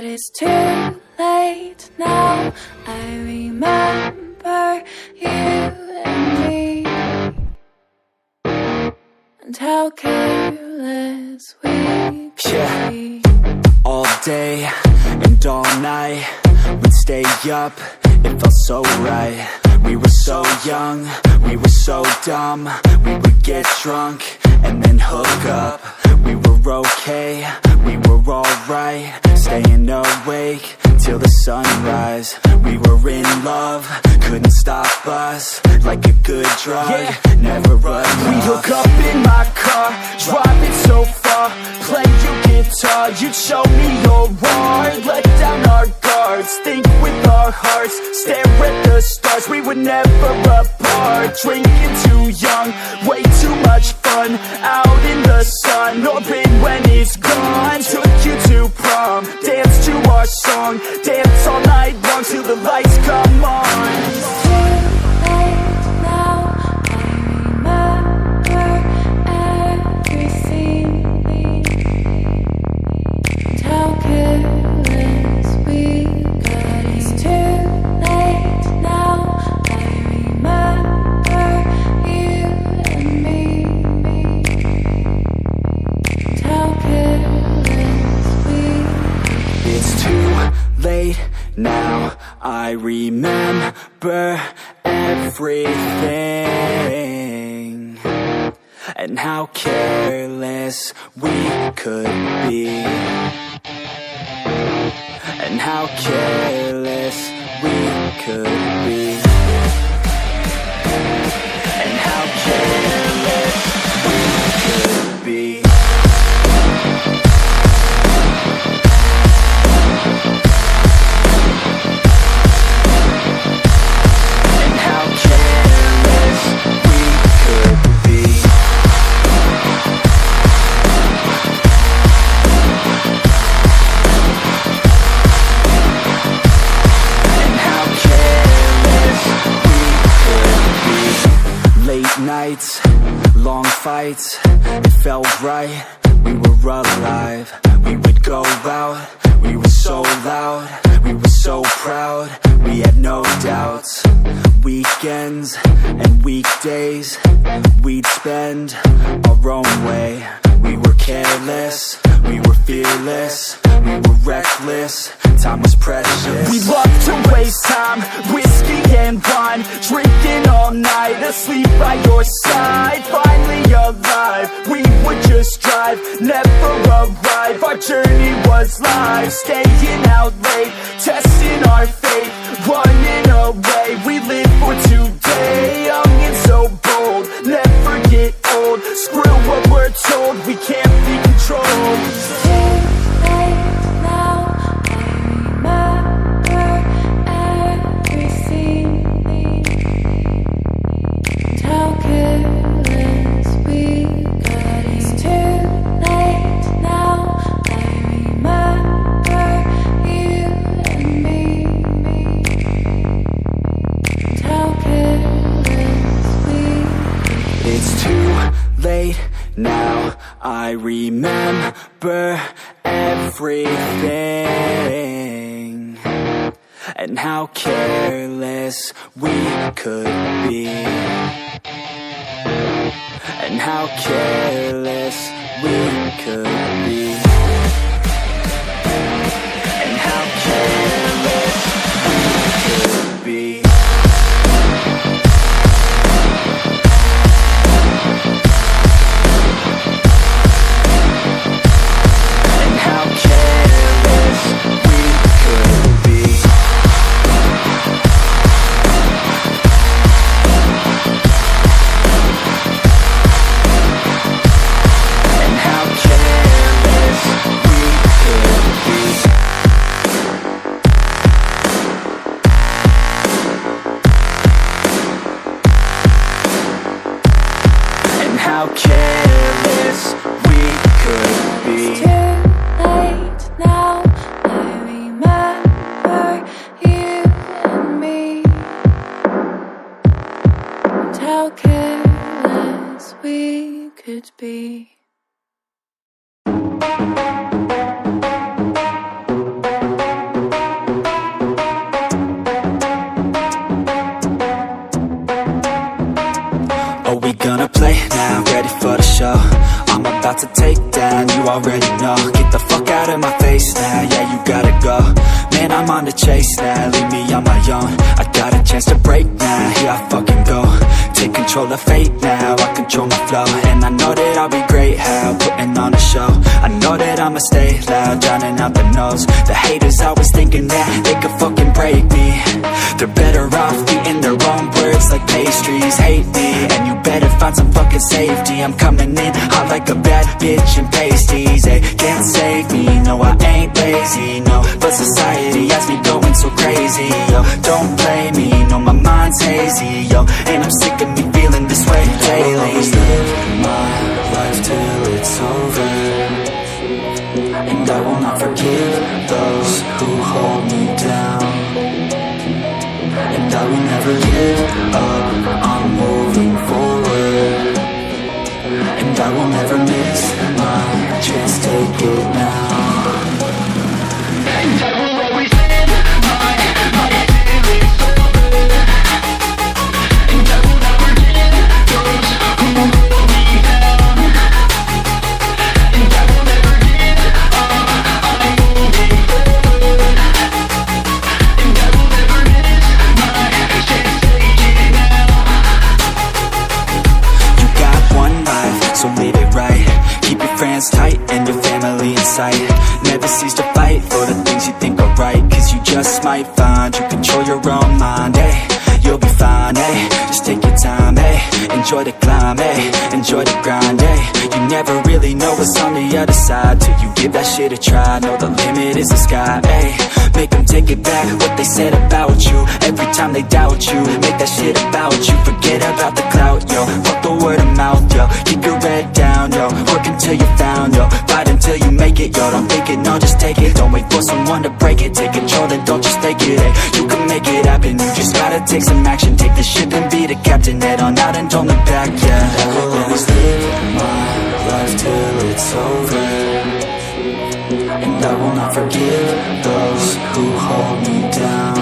But it's too late now. I remember you and me, and how careless we could be. All day and all night, we'd stay up, it felt so right. We were so young, we were so dumb. We would get drunk and then hook up. We were okay, we were alright, staying awake till the sunrise. We were in love, couldn't stop us, like a good drug, never run off. We'd hook up in my car, drive it so far, play your guitar, you'd show me your art. Let down our guards, think with our hearts, stare at the stars. We were never apart, drinking too young, way too much fun, out in the sun, orbit when it's gone. Took you to prom, dance to our song, dance all night long till the lights come on. Now I remember everything, and how careless we could be, and how careless we could be, and how careless we could be. Nights, long fights, it felt right, we were alive. We would go out, we were so loud, we were so proud, we had no doubts. Weekends and weekdays, we'd spend our own way. We were careless, we were fearless, we were reckless, time was precious. We loved to waste time, whiskey and wine, drinking all night, asleep by your side. Finally alive, we would just drive, never arrive. Our journey was live, staying out late, testing our fate, running away. We live for today, young and so bold, never get old. Screw what we're told, we can't be controlled. Now I remember everything, and how careless we could be, and how careless we could be, and how careless we could be. How careless we could be. It's too late now, I remember you and me, and how careless we could be. face now, yeah, you gotta go. Man, I'm on the chase now, leave me on my own. I got a chance to break now, here I fucking go. Take control of fate now, I control my flow. And I know that I'll be great, how, putting on a show. I know that I'ma stay loud, drowning out the noise. The haters always thinking that they could fucking break me. They're better off eating their own words like pastries. Hate me, and you better find some fucking safety. I'm coming in hot like a bad bitch in pasties. They can't save me, no I ain't lazy, no. But society has me going so crazy, yo. Don't blame me, no my mind's hazy, yo. And I'm sick of me feeling this way daily. I'll always live my life till it's over, and I will not forgive those who hold me down. And I will never give up, I'm moving forward. And I will never miss my chance, take it now. And I will always live my life till it's over, and I will never give those who hold me down. And I will never give up, I'm moving forward. And I will never miss my chance, take it now. You got one life, so live it right. Keep your friends tight and your family in sight. Never cease to fight for the things you think are right, cause you just might find you control your own mind, eh? You'll be fine, eh? Just take your time, eh? Enjoy the climb, eh? Enjoy the grind, eh? You never really know what's on the other side till you give that shit a try. Know the limit is the sky, eh? Make them take it back, what they said about you. Every time they doubt you, make that shit about you. Forget about the clout, yo. Fuck the word of mouth, yo. Keep your head down, yo. Work until you're found, yo. Fight until you make it, yo. Don't think it, no, just take it. Don't wait for someone to break it. Take control and don't just take it, eh? You can make it happen, you just gotta take some action. Take the ship and be the captain. Head on out and don't look back, yeah. I will always live my life till it's over, and I will not forgive those who hold me down.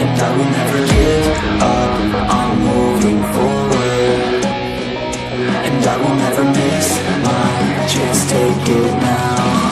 And I will never give up, I'm moving forward. And I will never miss my chance, take it now.